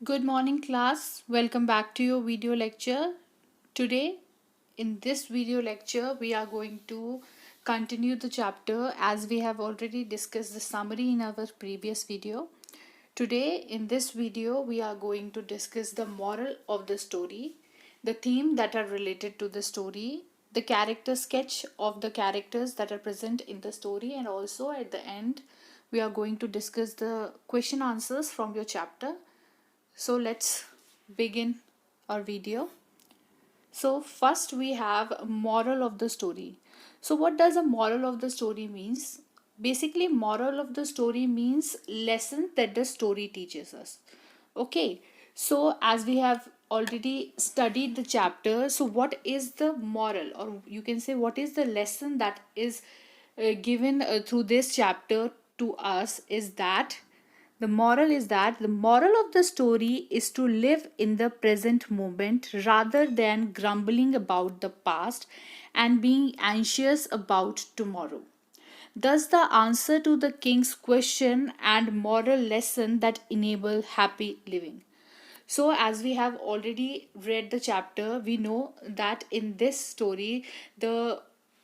Good morning, class. Welcome back to your video lecture. Today, in this video lecture, we are going to continue the chapter as we have already discussed the summary in our previous video. Today, in this video, we are going to discuss the moral of the story, the theme that are related to the story, the character sketch of the characters that are present in the story, and also at the end, we are going to discuss the question answers from your chapter. So let's begin our video. So first we have moral of the story. So what does a moral of the story means? Basically, moral of the story means lesson that the story teaches us. Okay, so as we have already studied the chapter, so what is the moral, or you can say what is the lesson that is given through this chapter to us is that the moral of the story is to live in the present moment rather than grumbling about the past and being anxious about tomorrow. Thus, the answer to the king's question and moral lesson that enable happy living. So, as we have already read the chapter, we know that in this story, the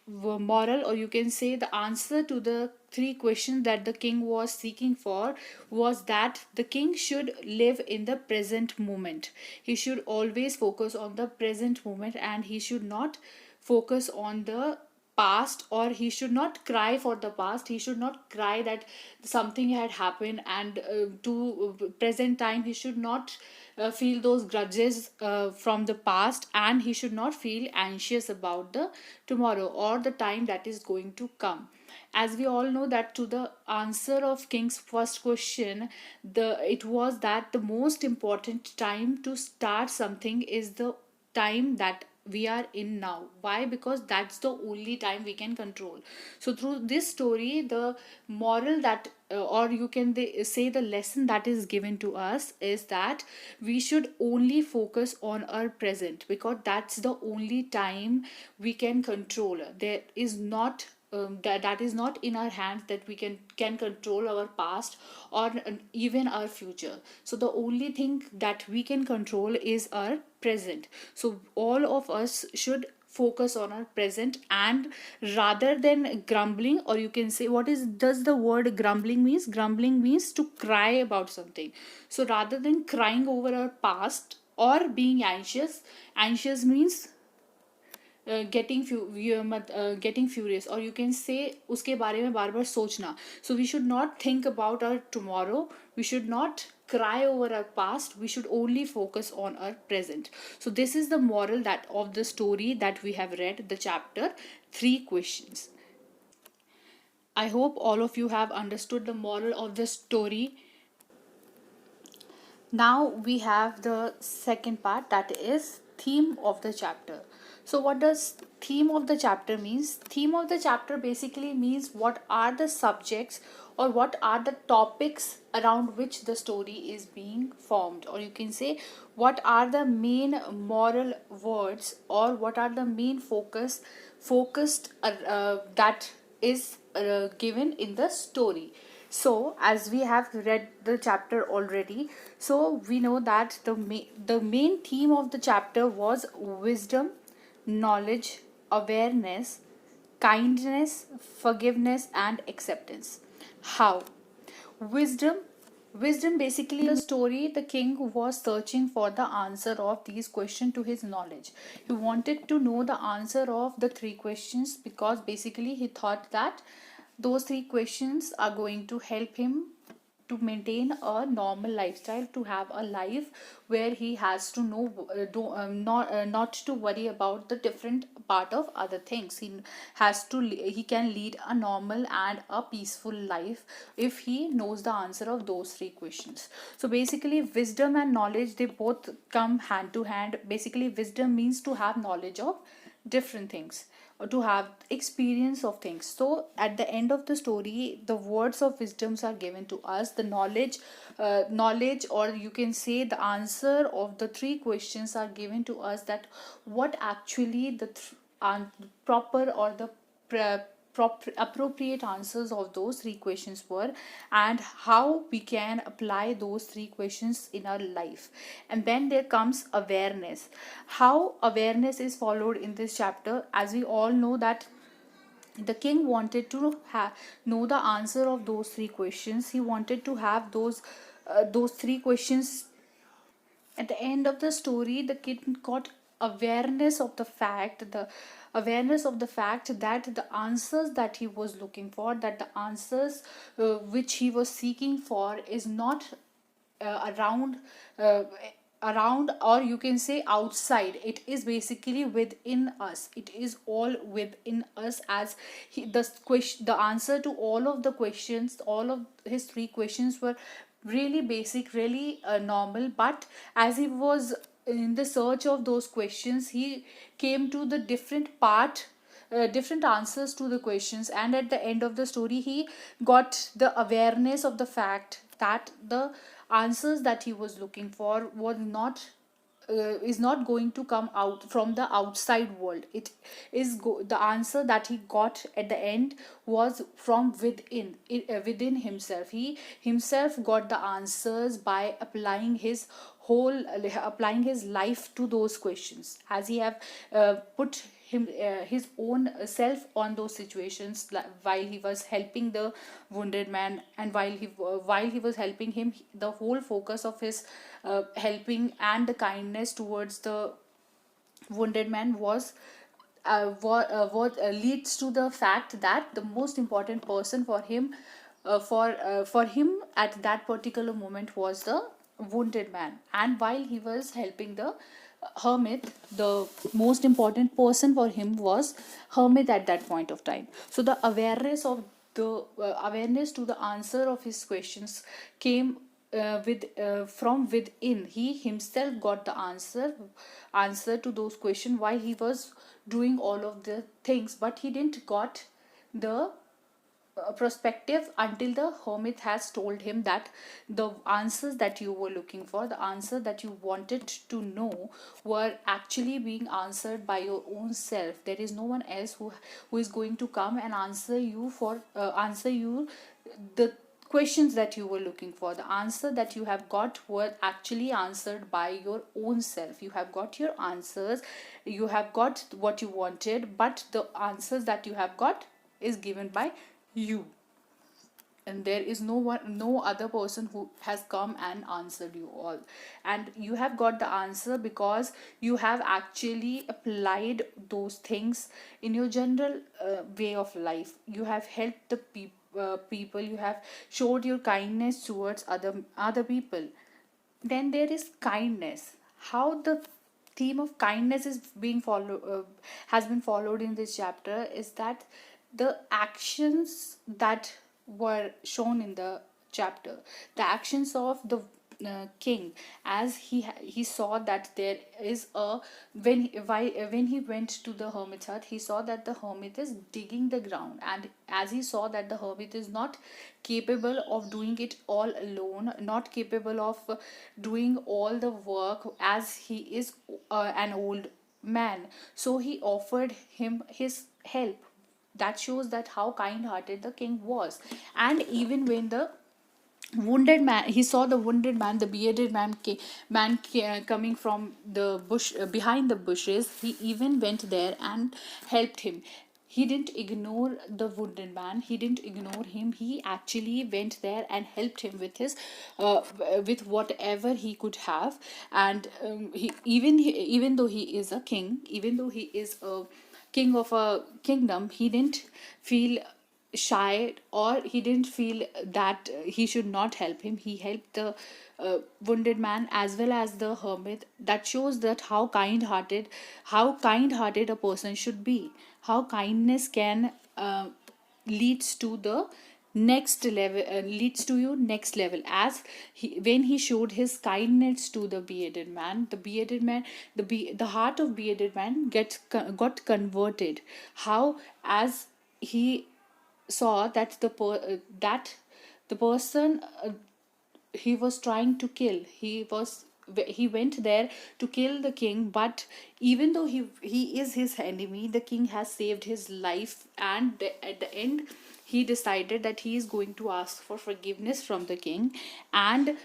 moral, or you can say the answer to the three questions that the king was seeking for, was that the king should live in the present moment. He should always focus on the present moment and he should not focus on the past, or he should not cry for the past. He should not cry that something had happened, and to present time he should not feel those grudges from the past, and he should not feel anxious about the tomorrow or the time that is going to come. As we all know that to the answer of king's first question, the it was that the most important time to start something is the time that we are in now. Why? Because that's the only time we can control. So through this story, the moral that or you can say the lesson that is given to us is that we should only focus on our present, because that's the only time we can control. There is not that is not in our hands that we can control our past or even our future. So the only thing that we can control is our present. So all of us should focus on our present, and rather than grumbling, or you can say what is does the word grumbling means? Grumbling means to cry about something. So rather than crying over our past or being anxious means getting furious, or you can say उसके बारे में बार बार सोचना. So we should not think about our tomorrow, we should not cry over our past, we should only focus on our present. So this is the moral that of the story that we have read, the chapter Three Questions. I hope all of you have understood the moral of the story. Now we have the second part, that is theme of the chapter. So what does theme of the chapter means? Theme of the chapter basically means what are the subjects or what are the topics around which the story is being formed, or you can say what are the main moral words, or what are the main focused that is given in the story. So as we have read the chapter already, so we know that the main theme of the chapter was wisdom, knowledge, awareness, kindness, forgiveness, and acceptance. How? Wisdom. Wisdom, basically the story, the king was searching for the answer of these questions to his knowledge. He wanted to know the answer of the three questions, because basically he thought that those three questions are going to help him to maintain a normal lifestyle, to have a life where he has to know not to worry about the different part of other things. He can lead a normal and a peaceful life if he knows the answer of those three questions. So basically wisdom and knowledge, they both come hand to hand. Basically wisdom means to have knowledge of different things, or to have experience of things. So at the end of the story, the words of wisdoms are given to us. The knowledge, or you can say the answer of the three questions are given to us, that what actually the proper, or the appropriate answers of those three questions were, and how we can apply those three questions in our life. And then there comes awareness. How awareness is followed in this chapter, as we all know that the king wanted to know the answer of those three questions. He wanted to have those three questions. At the end of the story, the kid got awareness of the fact that the answers that he was looking for, that the answers which he was seeking for, is not around uh, or you can say outside. It is basically within us. It is all within us. As the answer to all of the questions, all of his three questions, were really basic, really normal. But as he was in the search of those questions, he came to the different answers to the questions. And at the end of the story, he got the awareness of the fact that the answers that he was looking for was not is not going to come out from the outside world. It is the answer that he got at the end was from within himself. He himself got the answers by applying his life to those questions, as he have put his own self on those situations, while he was helping the wounded man. And while he was helping him, the whole focus of his helping and the kindness towards the wounded man was what leads to the fact that the most important person for him at that particular moment was the wounded man. And while he was helping the hermit, the most important person for him was hermit at that point of time. So the awareness to the answer of his questions came with from within. He himself got the answer to those questions while he was doing all of the things, but he didn't got the perspective until the hermit has told him that the answers that you were looking for, the answer that you wanted to know, were actually being answered by your own self. There is no one else who is going to come and answer you the questions that you were looking for. The answer that you have got were actually answered by your own self. You have got your answers, you have got what you wanted, but the answers that you have got is given by you. And there is no other person who has come and answered you all. And you have got the answer because you have actually applied those things in your general way of life. You have helped the people. You have showed your kindness towards other people. Then there is kindness. How the theme of kindness is being followed has been followed in this chapter is that the actions that were shown in the chapter, the actions of the king, as he saw that there is a when he went to the hermit's hut, he saw that the hermit is digging the ground. And as he saw that the hermit is not capable of doing it all alone, not capable of doing all the work, as he is an old man, so he offered him his help. That shows that how kind hearted the king was. And even when the wounded man, he saw the wounded man, the bearded coming from the bush, behind the bushes, he even went there and helped him. He didn't ignore the wounded man, he didn't ignore him. He actually went there and helped him with his with whatever he could have. And even though he is a king, even though he is a king of a kingdom, he didn't feel shy, or he didn't feel that he should not help him. He helped the wounded man as well as the hermit. That shows that how kind hearted a person should be, how kindness can leads to the next level, leads to you next level. As when he showed his kindness to the bearded man, the heart of bearded man got converted. How, as he saw that that the person he was trying to kill, he was he went there to kill the king, but even though he is his enemy, the king has saved his life, and at the end he decided that he is going to ask for forgiveness from the king. And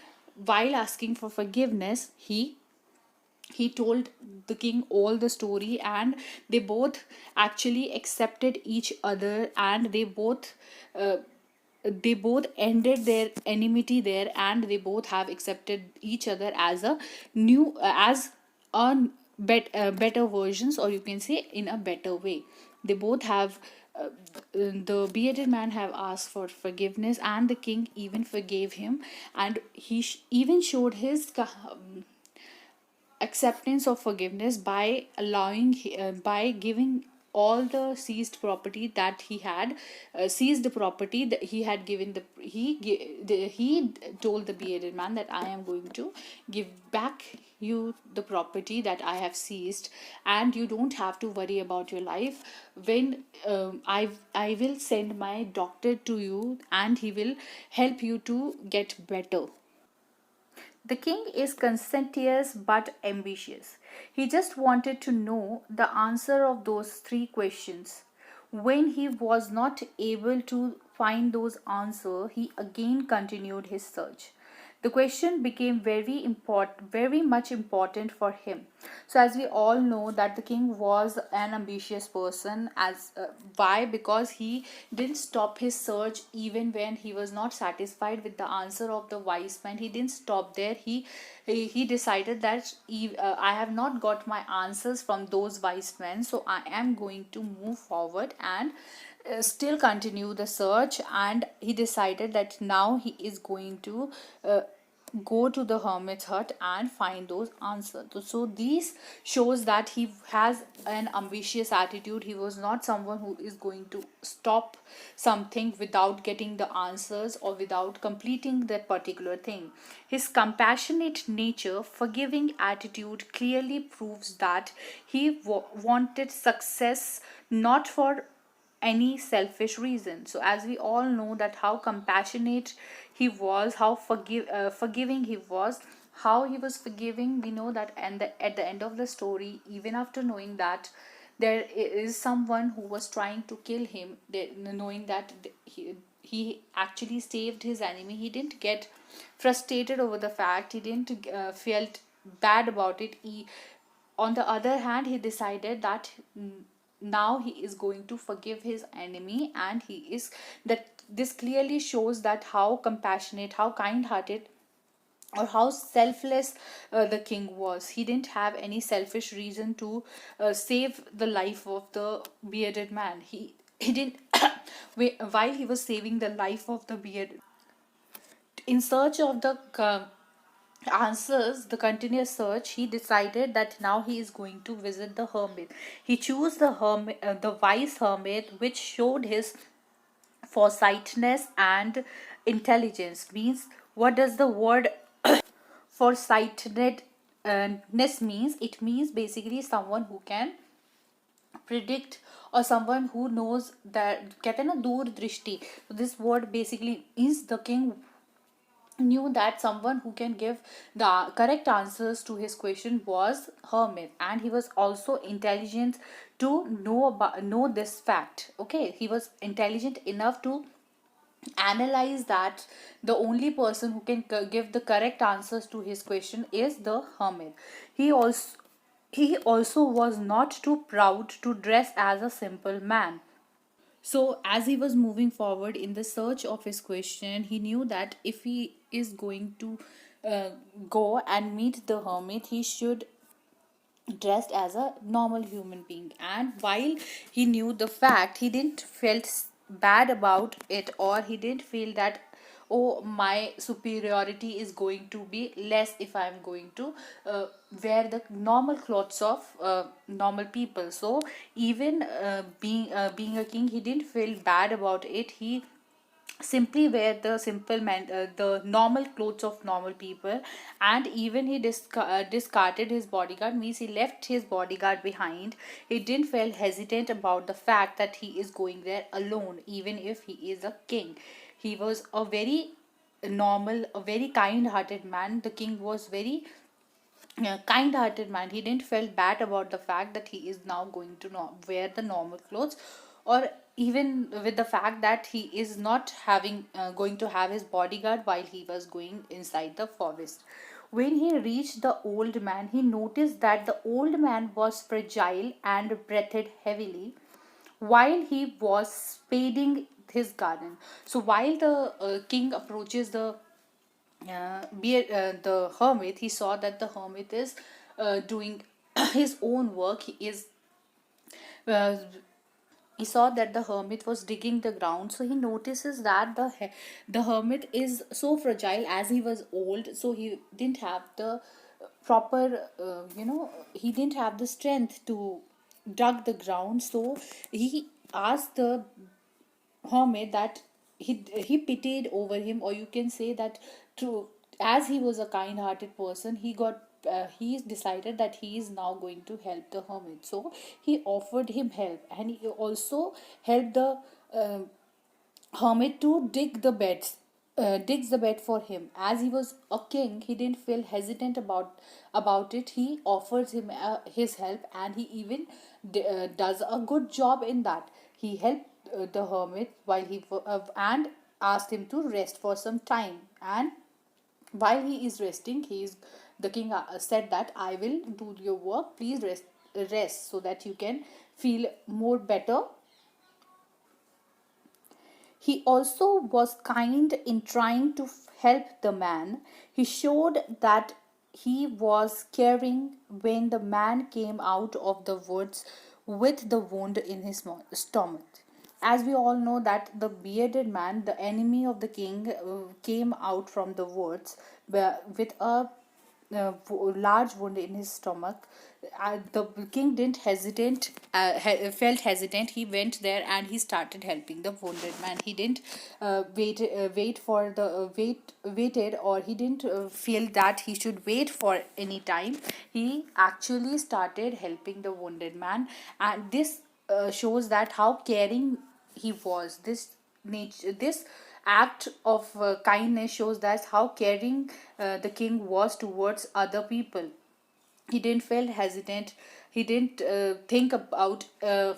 while asking for forgiveness, he told the king all the story, and they both actually accepted each other, and uh, they both ended their enmity there, and they both have accepted each other as a new as a better versions, or you can say in a better way. They both have the bearded man have asked for forgiveness, and the king even forgave him, and he even showed his acceptance of forgiveness by by giving all the seized property that he had seized the property that he had given he told the bearded man that I am going to give back you the property that I have seized, and you don't have to worry about your life. When I will send my doctor to you, and he will help you to get better. The king is conscientious but ambitious. He just wanted to know the answer of those three questions. When he was not able to find those answers, he again continued his search. The question became very much important for him. So as we all know that the king was an ambitious person. As why? Because he didn't stop his search even when he was not satisfied with the answer of the wise man. He didn't stop there. He decided that I have not got my answers from those wise men, so I am going to move forward and still continue the search. And he decided that now he is going to go to the hermit's hut and find those answers. So this shows that he has an ambitious attitude. He was not someone who is going to stop something without getting the answers or without completing that particular thing. His compassionate nature, forgiving attitude clearly proves that he wanted success not for any selfish reason. So as we all know that how compassionate he was, how forgiving he was, how he was forgiving, we know that. And at the end of the story, even after knowing that there is someone who was trying to kill him, knowing that he actually saved his enemy, he didn't get frustrated over the fact. He didn't felt bad about it. On the other hand, he decided that now he is going to forgive his enemy, and he is that this clearly shows that how compassionate, how kind hearted, or how selfless the king was. He didn't have any selfish reason to save the life of the bearded man. He didn't while he was saving the life of the beard, in search of the answers, the continuous search, he decided that now he is going to visit the hermit. He chose the hermit, the wise hermit, which showed his foresightness and intelligence. Means, what does the word foresightedness means? It means basically someone who can predict, or someone who knows that कहते हैं ना दूर दृष्टि. So this word basically is the king knew that someone who can give the correct answers to his question was hermit, and he was also intelligent to know this fact. Okay, he was intelligent enough to analyze that the only person who can give the correct answers to his question is the hermit. He also was not too proud to dress as a simple man. So, as he was moving forward in the search of his question, he knew that if he is going to uh, go and meet the hermit, he should dressed as a normal human being. And while he knew the fact, he didn't felt bad about it, or he didn't feel that, oh, my superiority is going to be less if I'm going to wear the normal clothes of normal people. So even being a king, he didn't feel bad about it. He simply wear the the normal clothes of normal people. And even he discarded his bodyguard, means he left his bodyguard behind. He didn't feel hesitant about the fact that he is going there alone, even if he is a king. He was a very normal, a very kind hearted man. The king was very kind-hearted man. He didn't feel bad about the fact that he is now going to wear the normal clothes, or even with the fact that he is not having going to have his bodyguard while he was going inside the forest. When he reached the old man, he noticed that the old man was fragile and breathed heavily while he was spading his garden. So while the king approaches the hermit, he saw that the hermit is doing his own work. Uh, he saw that the hermit was digging the ground, so he notices that the hermit is so fragile, as he was old, so he didn't have the proper he didn't have the strength to dug the ground. So he asked the hermit that he pitied over him, or you can say that through, as he was a kind hearted person, he decided that he is now going to help the hermit. So he offered him help, and he also helped the uh, hermit to digs the bed for him. As he was a king, he didn't feel hesitant about it. He offers him his help, and he even does a good job in that. He helped the hermit while and asked him to rest for some time. And while he is resting, the king said that I will do your work, please rest so that you can feel more better. He also was kind in trying to help the man. He showed that he was caring when the man came out of the woods with the wound in his stomach. As we all know that the bearded man, the enemy of the king, came out from the woods with a large wound in his stomach. The king didn't hesitate, felt hesitant. He went there and he started helping the wounded man. He didn't waited, or he didn't feel that he should wait for any time. He actually started helping the wounded man, and this shows that how caring he was. This act of kindness shows that how caring the king was towards other people. He didn't feel hesitant. He didn't think about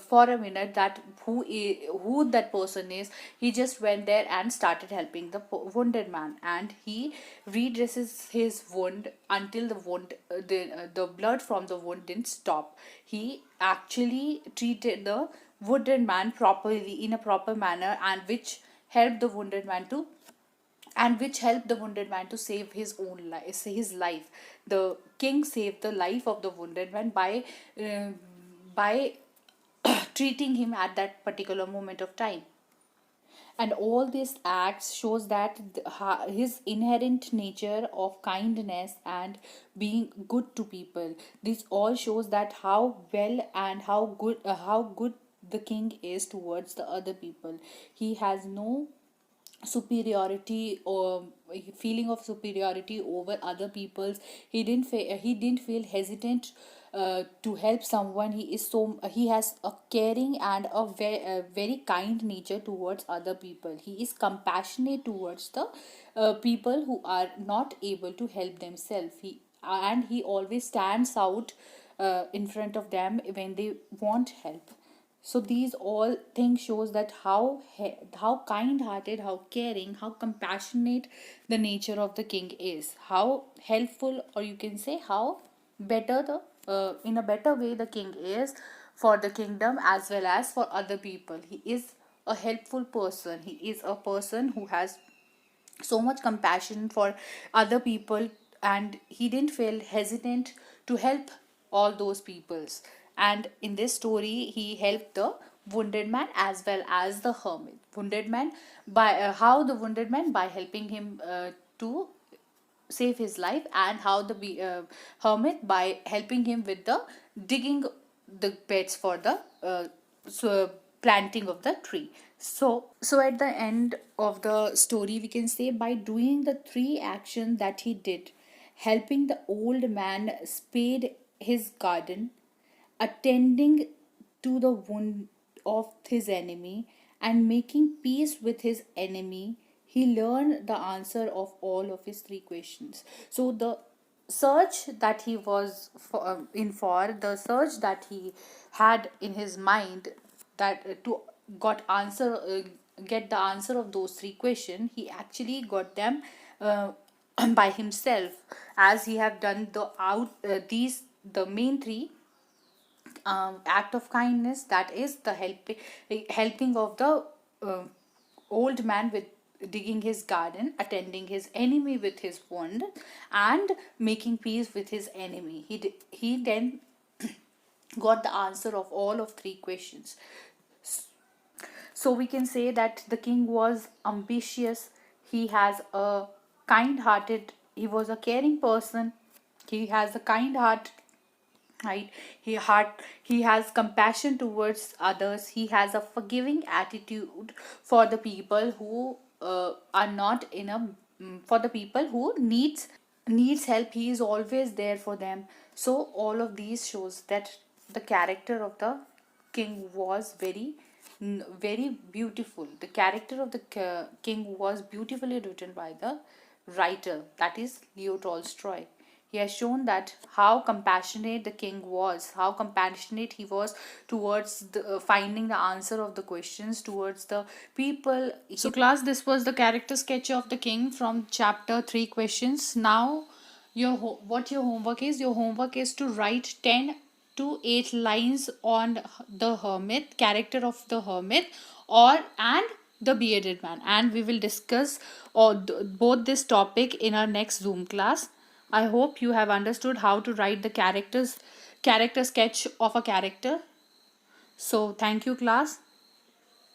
for a minute that who that person is. He just went there and started helping the wounded man, and he redresses his wound until the blood from the wound didn't stop. He actually treated the wounded man properly, in a proper manner, and which helped the wounded man to and which helped the wounded man to save his life. The king saved the life of the wounded man by treating him at that particular moment of time. And all these acts shows that his inherent nature of kindness and being good to people. This all shows that how well and how good the king is towards the other people. He has no superiority or feeling of superiority over other people's. He didn't feel hesitant to help someone. He has a caring and a very kind nature towards other people. He is compassionate towards the people who are not able to help themselves. He always stands out in front of them when they want help. So these all things shows that how kind hearted, how caring, how compassionate the nature of the king is, how helpful, or you can say how better the in a better way the king is for the kingdom as well as for other people. He is a helpful person. He is a person who has so much compassion for other people, and he didn't feel hesitant to help all those peoples. And in this story he helped the wounded man as well as the hermit. Wounded man by how the wounded man by helping him to save his life, and how the hermit by helping him with the digging the beds for the so planting of the tree. So at the end of the story, we can say by doing the three actions that he did, helping the old man spade his garden, attending to the wound of his enemy, and making peace with his enemy, he learned the answer of all of his three questions. So the search that he was for the search that he had in his mind, that to got answer get the answer of those three questions, he actually got them uh, by himself, as he have done these the main three act of kindness, that is the helping of the uh, old man with digging his garden, attending his enemy with his wand, and making peace with his enemy. He then got the answer of all of three questions. So we can say that the king was ambitious, he has a kind hearted, he was a caring person, he has a kind heart, right? He has compassion towards others, he has a forgiving attitude for the people who are not in a for the people who needs help, he is always there for them. So all of these shows that the character of the king was very beautiful. The character of the king was beautifully written by the writer, that is Leo Tolstoy. He has shown that how compassionate the king was, how compassionate he was towards finding the answer of the questions towards the people. So, class, this was the character sketch of the king from chapter 3 questions. Now, what your homework is? Your homework is to write 10 to 8 lines on the hermit, character of the hermit, or and the bearded man, and we will discuss both this topic in our next Zoom class. I hope you have understood how to write the character sketch of a character. So thank you, class.